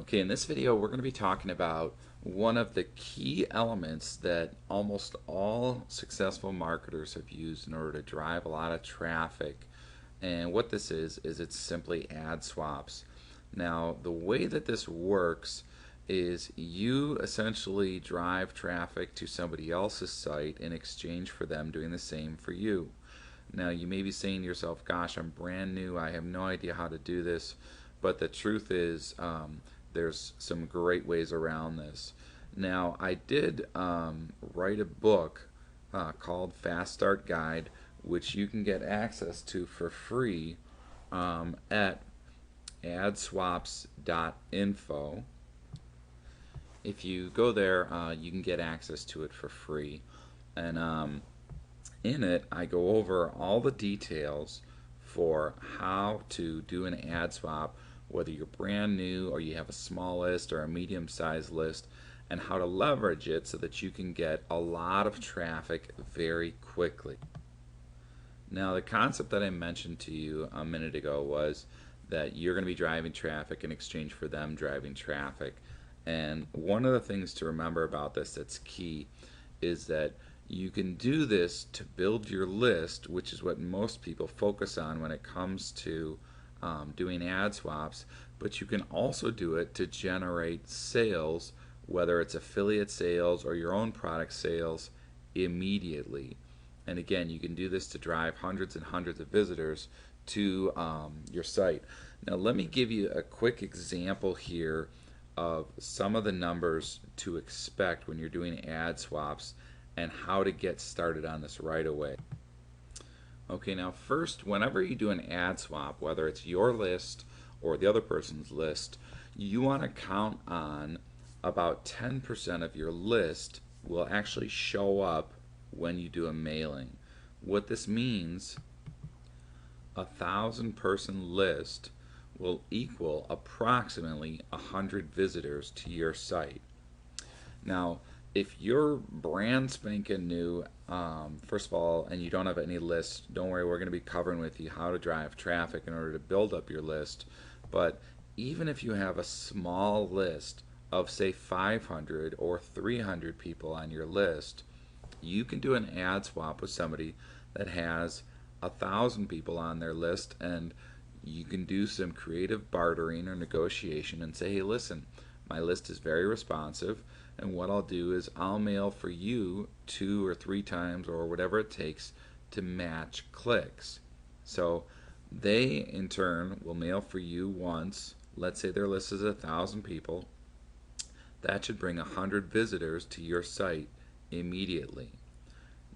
Okay, in this video, we're going to be talking about one of the key elements that almost all successful marketers have used in order to drive a lot of traffic. And what this is it's simply ad swaps. Now, the way that this works is you essentially drive traffic to somebody else's site in exchange for them doing the same for you. Now, you may be saying to yourself, gosh, I'm brand new, I have no idea how to do this. But the truth is, there's some great ways around this. Now, I did write a book called Fast Start Guide, which you can get access to for free at adswaps.info. If you go there, you can get access to it for free. And in it, I go over all the details for how to do an ad swap, whether you're brand new or you have a small list or a medium sized list, and how to leverage it so that you can get a lot of traffic very quickly. Now, the concept that I mentioned to you a minute ago was that you're going to be driving traffic in exchange for them driving traffic. And one of the things to remember about this that's key is that you can do this to build your list, which is what most people focus on when it comes to doing ad swaps, but you can also do it to generate sales, whether it's affiliate sales or your own product sales, immediately. And again, you can do this to drive hundreds and hundreds of visitors to your site. Now, let me give you a quick example here of some of the numbers to expect when you're doing ad swaps and how to get started on this right away. Okay, now first, whenever you do an ad swap, whether it's your list or the other person's list, you want to count on about 10% of your list will actually show up when you do a mailing. What this means, 1,000-person list will equal approximately 100 visitors to your site. Now, if you're brand spanking new, first of all, and you don't have any lists, don't worry, we're going to be covering with you how to drive traffic in order to build up your list. But even if you have a small list of, say, 500 or 300 people on your list, you can do an ad swap with somebody that has 1,000 people on their list, and you can do some creative bartering or negotiation and say, hey, listen, my list is very responsive, and what I'll do is I'll mail for you 2 or 3 times or whatever it takes to match clicks. So they in turn will mail for you once. Let's say their list is 1,000 people. That should bring 100 visitors to your site immediately.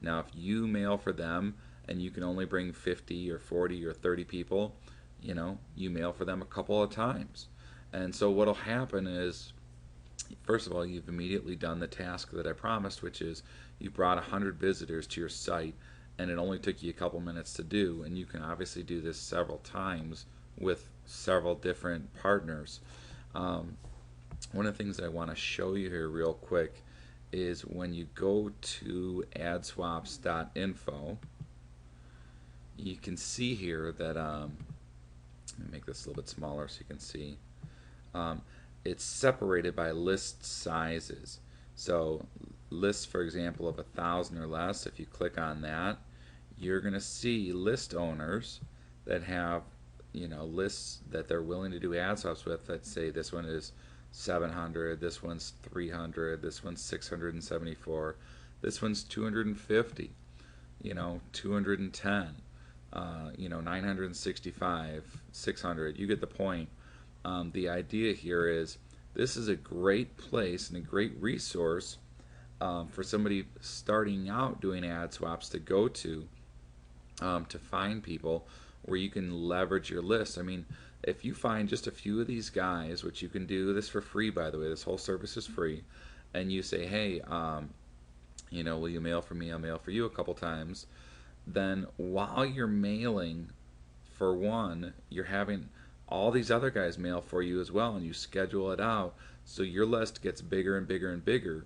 Now, if you mail for them and you can only bring 50 or 40 or 30 people, you mail for them a couple of times. And so what'll happen is, first of all, you've immediately done the task that I promised, which is you brought 100 visitors to your site, and it only took you a couple minutes to do. And you can obviously do this several times with several different partners. One of the things that I want to show you here real quick is when you go to adswaps.info, you can see here that, let me make this a little bit smaller so you can see. It's separated by list sizes. So lists, for example, of 1,000 or less, if you click on that, you're going to see list owners that have, lists that they're willing to do ad swaps with. Let's say this one is 700, this one's 300, this one's 674, this one's 250, 210, 965, 600. You get the point. The idea here is this is a great place and a great resource for somebody starting out doing ad swaps to go to find people where you can leverage your list. I mean, if you find just a few of these guys, which you can do this for free, by the way, this whole service is free, and you say, hey, will you mail for me? I'll mail for you a couple times. Then while you're mailing for one, you're having all these other guys mail for you as well, and you schedule it out so your list gets bigger and bigger and bigger.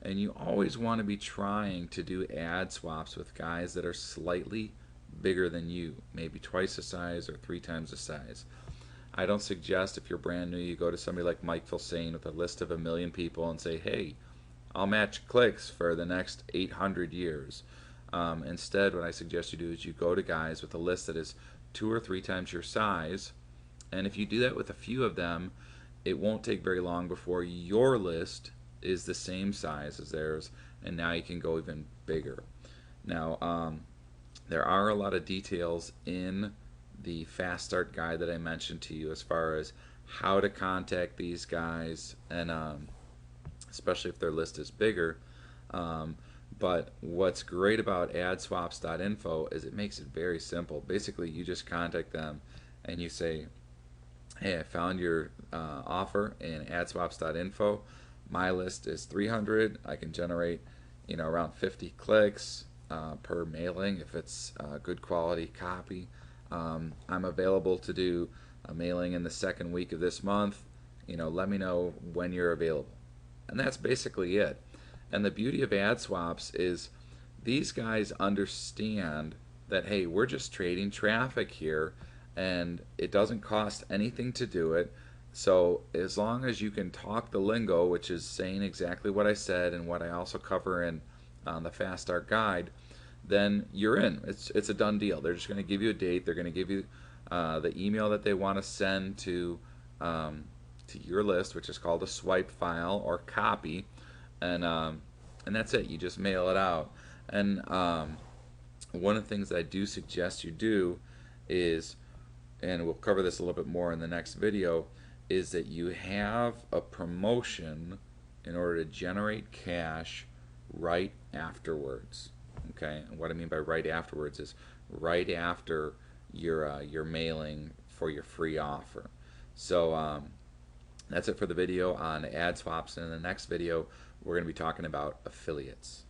And you always want to be trying to do ad swaps with guys that are slightly bigger than you, maybe twice the size or 3 times the size. I don't suggest if you're brand new, you go to somebody like Mike Filsaime with a list of 1 million people and say, hey, I'll match clicks for the next 800 years. Instead, what I suggest you do is you go to guys with a list that is 2 or 3 times your size, and if you do that with a few of them, it won't take very long before your list is the same size as theirs, and now you can go even bigger. Now, there are a lot of details in the Fast Start guide that I mentioned to you as far as how to contact these guys, and especially if their list is bigger. Um, but what's great about adswaps.info is it makes it very simple. Basically, you just contact them and you say, hey, I found your offer in adswaps.info. My list is 300. I can generate, around 50 clicks per mailing if it's good quality copy. I'm available to do a mailing in the second week of this month. Let me know when you're available. And that's basically it. And the beauty of ad swaps is these guys understand that, hey, we're just trading traffic here and it doesn't cost anything to do it. So as long as you can talk the lingo, which is saying exactly what I said and what I also cover in the Fast Start guide, then you're in. It's a done deal. They're just going to give you a date. They're going to give you the email that they want to send to your list, which is called a swipe file or copy, and that's it. You just mail it out. And one of the things that I do suggest you do is, and we'll cover this a little bit more in the next video, is that you have a promotion in order to generate cash right afterwards. Okay, and what I mean by right afterwards is right after your mailing for your free offer. So that's it for the video on ad swaps. And in the next video, we're going to be talking about affiliates.